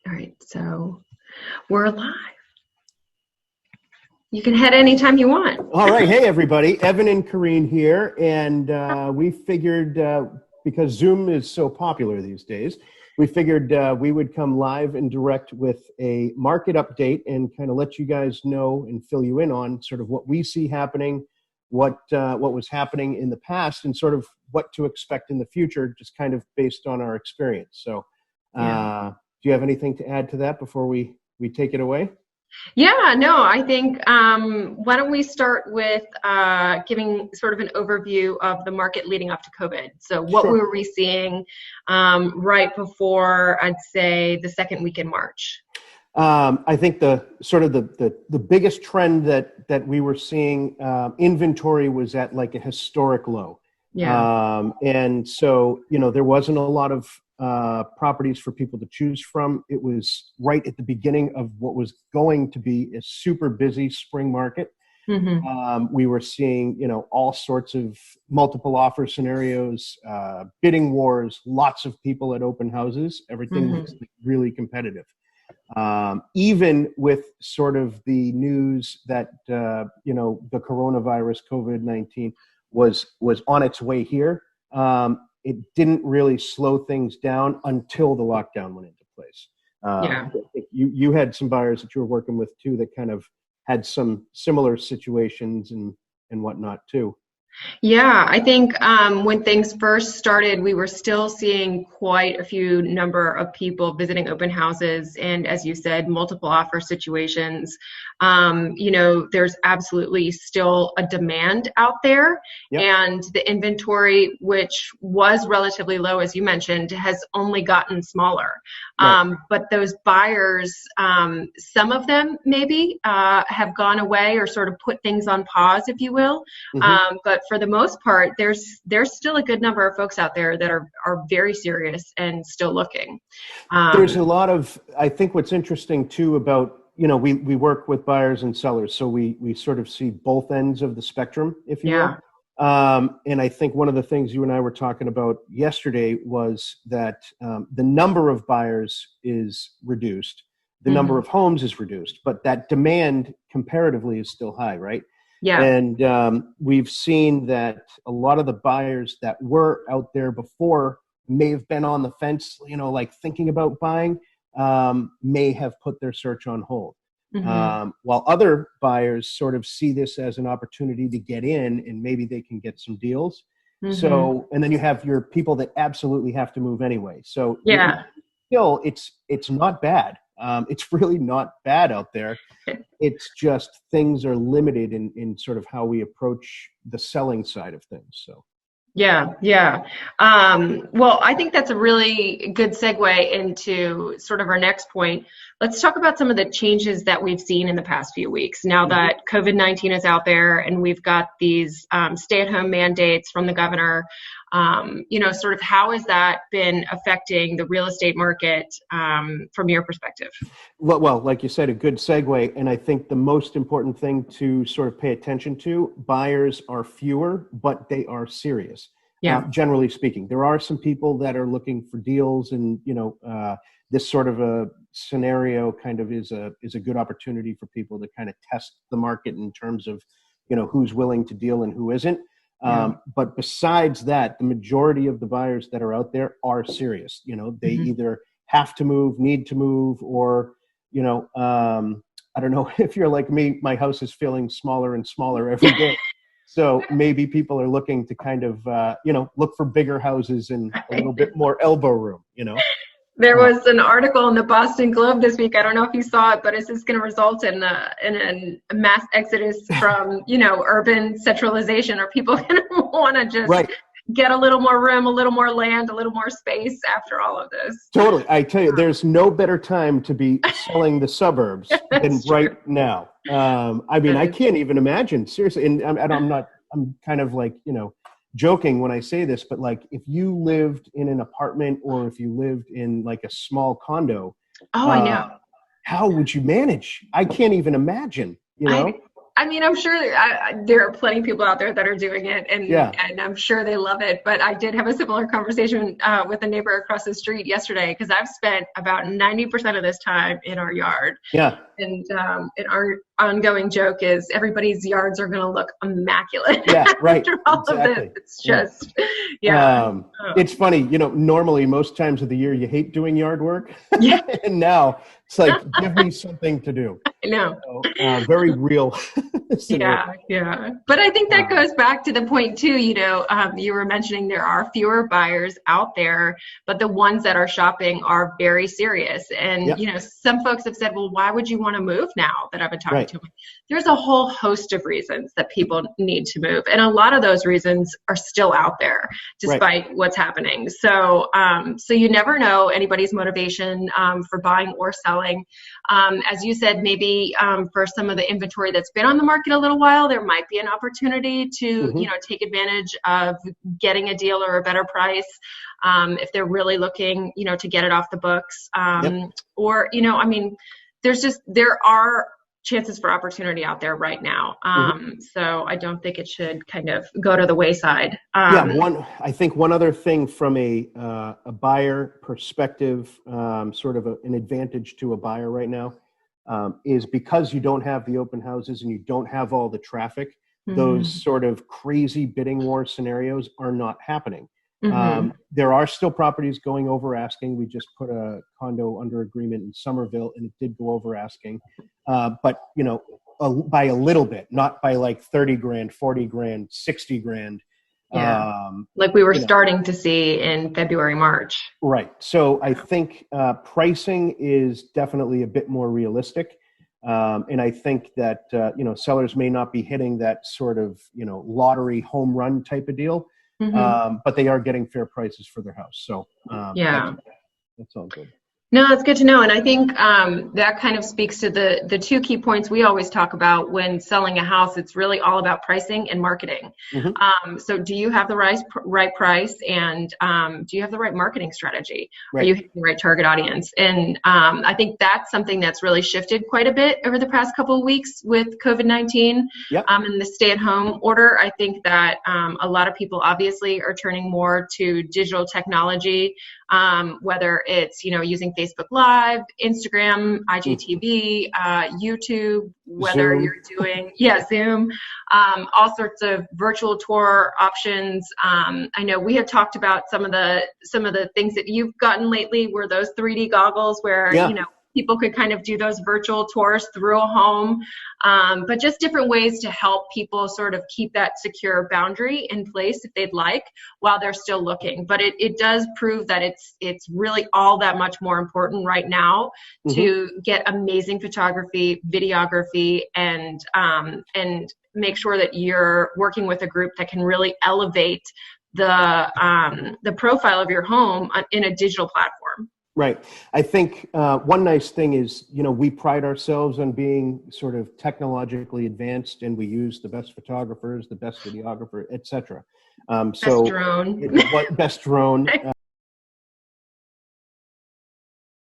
All right, so we're live. You can head anytime you want. All right. Hey, everybody. Evan and Corinne here. And we figured, because Zoom is so popular these days, we figured we would come live and direct with a market update and kind of let you guys know and fill you in on sort of what we see happening, what was happening in the past, and sort of what to expect in the future, just kind of based on our experience. So do you have anything to add to that before we take it away? Yeah, no, I think, why don't we start with giving sort of an overview of the market leading up to COVID. So what Sure. were we seeing right before, I'd say, the second week in March? I think the biggest trend that we were seeing, inventory was at like a historic low. Yeah. And so, there wasn't a lot of properties for people to choose from. It was right at the beginning of what was going to be a super busy spring market. Mm-hmm. We were seeing, all sorts of multiple offer scenarios, bidding wars, lots of people at open houses. Everything was really competitive. Even with sort of the news that, the coronavirus, COVID-19, was on its way here, it didn't really slow things down until the lockdown went into place. Yeah. I think you had some buyers that you were working with too that kind of had some similar situations and whatnot too. Yeah, I think when things first started, we were still seeing quite a few number of people visiting open houses, and as you said, multiple offer situations. There's absolutely still a demand out there, Yep. and the inventory, which was relatively low, as you mentioned, has only gotten smaller. Right. But those buyers, some of them maybe have gone away or sort of put things on pause, if you will. But for the most part, there's still a good number of folks out there that are very serious and still looking. There's a lot of, I think what's interesting too about, we work with buyers and sellers, so we sort of see both ends of the spectrum, if you will. And I think one of the things you and I were talking about yesterday was that the number of buyers is reduced, the number of homes is reduced, but that demand comparatively is still high, right? Yeah. And we've seen that a lot of the buyers that were out there before may have been on the fence, like thinking about buying, may have put their search on hold. While other buyers sort of see this as an opportunity to get in and maybe they can get some deals. So, and then you have your people that absolutely have to move anyway. So yeah, still, it's not bad. It's really not bad out there. It's just things are limited in sort of how we approach the selling side of things. So. Yeah. Well, I think that's a really good segue into sort of our next point. Let's talk about some of the changes that we've seen in the past few weeks. Now that COVID-19 is out there and we've got these stay-at-home mandates from the governor, sort of how has that been affecting the real estate market from your perspective? Well, like you said, a good segue. And I think the most important thing to sort of pay attention to, buyers are fewer, but they are serious. Yeah. Generally speaking, there are some people that are looking for deals, and this sort of a scenario kind of is a good opportunity for people to kind of test the market in terms of who's willing to deal and who isn't. But besides that, the majority of the buyers that are out there are serious. They either have to move, need to move, or I don't know if you're like me, my house is feeling smaller and smaller every day. So maybe people are looking to kind of, look for bigger houses and a little bit more elbow room, There was an article in the Boston Globe this week. I don't know if you saw it, but is this going to result in a mass exodus from, urban centralization? Are people going to want to just get a little more room, a little more land, a little more space after all of this? Totally. I tell you, there's no better time to be selling the suburbs than right now. I can't even imagine, seriously. And I'm kind of like, joking when I say this, but like if you lived in an apartment or if you lived in like a small condo, I know. how would you manage? I can't even imagine, I mean, I'm sure there are plenty of people out there that are doing it, and I'm sure they love it. But I did have a similar conversation with a neighbor across the street yesterday, because I've spent about 90% of this time in our yard. Yeah. And our ongoing joke is everybody's yards are going to look immaculate. Yeah, right. After all of this, it's just, It's funny, normally most times of the year you hate doing yard work. Yeah. And now it's like, give me something to do. I know. So, very real. Yeah. But I think that goes back to the point too, you were mentioning there are fewer buyers out there, but the ones that are shopping are very serious. And, some folks have said, well, why would you want to move now that I've been talking to them? There's a whole host of reasons that people need to move. And a lot of those reasons are still out there despite what's happening. So, so you never know anybody's motivation for buying or selling. As you said, maybe for some of the inventory that's been on the market a little while, there might be an opportunity to, take advantage of getting a deal or a better price if they're really looking, to get it off the books. Or, there are chances for opportunity out there right now. So I don't think it should kind of go to the wayside. I think one other thing from a buyer perspective, sort of an advantage to a buyer right now, is because you don't have the open houses and you don't have all the traffic, those sort of crazy bidding war scenarios are not happening. There are still properties going over asking. We just put a condo under agreement in Somerville, and it did go over asking. But, by a little bit, not by like 30 grand, 40 grand, 60 grand. Like we were starting to see in February, March. Right. So I think pricing is definitely a bit more realistic. And I think that, sellers may not be hitting that sort of, lottery home run type of deal. But they are getting fair prices for their house. So that's all good. No, that's good to know. And I think that kind of speaks to the two key points we always talk about when selling a house. It's really all about pricing and marketing. So do you have the right price, and do you have the right marketing strategy? Are you hitting the right target audience? And I think that's something that's really shifted quite a bit over the past couple of weeks with COVID-19 and the stay-at-home order. I think that a lot of people obviously are turning more to digital technology, whether it's, using Facebook Live, Instagram, IGTV, YouTube, whether Zoom. you're doing, Zoom, all sorts of virtual tour options. I know we had talked about some of the things that you've gotten lately were those 3D goggles where, people could kind of do those virtual tours through a home, but just different ways to help people sort of keep that secure boundary in place if they'd like while they're still looking. But it does prove that it's really all that much more important right now to get amazing photography, videography, and make sure that you're working with a group that can really elevate the profile of your home in a digital platform. Right. I think one nice thing is, we pride ourselves on being sort of technologically advanced, and we use the best photographers, the best videographer, et cetera. Best drone. Best drone.